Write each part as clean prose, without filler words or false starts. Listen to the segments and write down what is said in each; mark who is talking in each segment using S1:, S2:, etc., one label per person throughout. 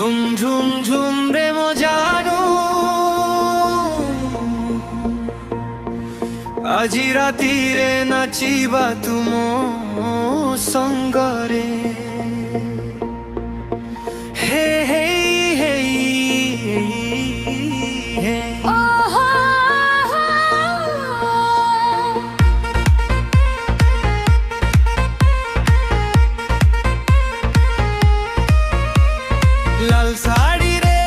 S1: ঝুম ঝুম ঝুম রে মো জানু আজি রাতিরে নাচিবা তুম সঙ্গরে হে হে হে হে লাল শাড়ি রে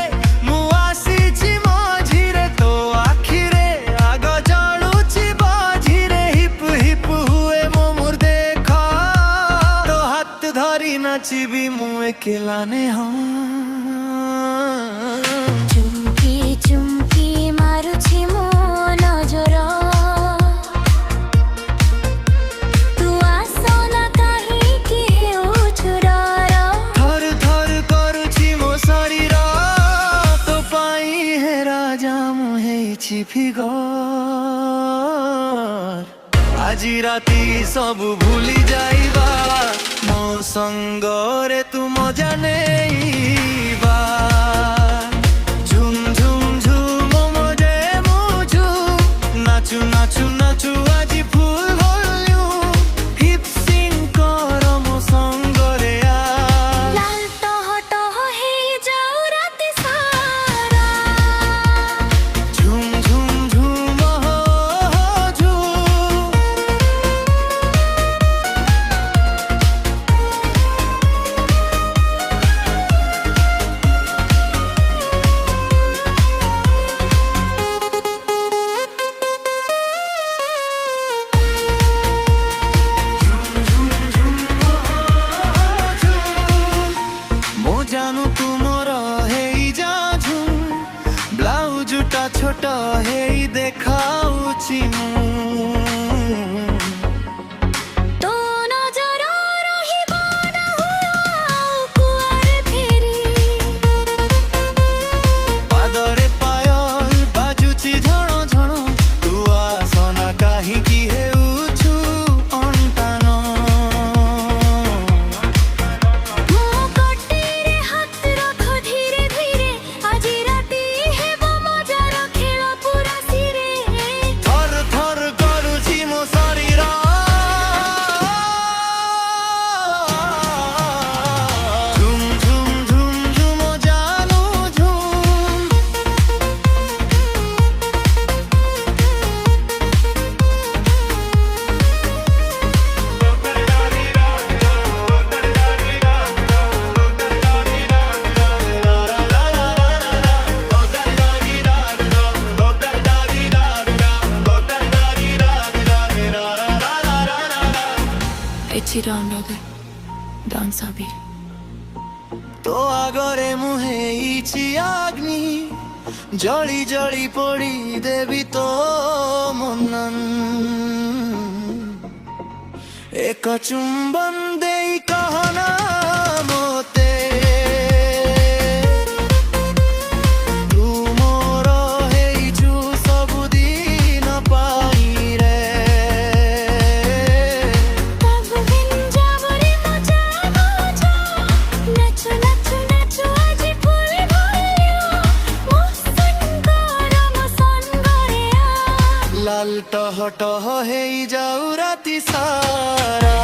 S1: মু আসিছি মঝিরে তো আখিরে আগ জଳୁଛି বাজিরে হিপ হিপ হুয়ে মোর দেখ তো হাত ধরি নাচিবি মু একলা নে হ্যাঁ
S2: চুমকি চুমকি মারুছি মো নজর তু আসনা কাহিকি হেউଛୁ ଡର
S1: থর থর করুছি মো শরীর তো পাই হে রাজা মু হেইছি ফিগর আজি রাতি সবু ভুলি যাইবা মো সঙ্গরে তু মজা নেইবা ঝুম ঝুম ঝুম মজে মু ঝুম নাচু নাচু নাচু আজি ফুল ভলিউম হিপ সিং কর মো সঙ্গরে আ
S2: লাল টহ টহ হেই যাও রাতি সারা
S1: ঝুম ঝুম ঝুম হো ঝুম মো জানু তুমর হেই যা ঝুম ব্লাউজটা ছোট হেই দেখাউছি মু
S2: তো নজর রহিব না হুয়া কুয়ারে ফেরি
S1: পাদরে পায়ল বাজুছি ঝণ ঝণ তু আসনা কাহিকি হেউଛୁ অন্তান
S2: মো কটিরে হাত রাখ ধীরে ধীরে আজি রাতি হেব মজার খেল পুরা সিরে
S1: থর থর করুছি মো শরীর ঝুম ঝুম ঝুম ঝুম জানু ঝুম
S3: Eti raunode dansa bir
S1: তো আগরে মুহেইছি আগ্নি জলি জলি পড়ি দেবি তো মনন এক চুম্বন দেই কহনা মতে তু মোর হেইଛୁ ସବୁଦିନ পাই রে
S2: তব দিন যাবরে মজা মজা নাচো নাচো নাচো আজি ফুল ভলিউম মো সঙ্গরে আ
S1: লাল টহ টহ হেই যাও রাতি সারা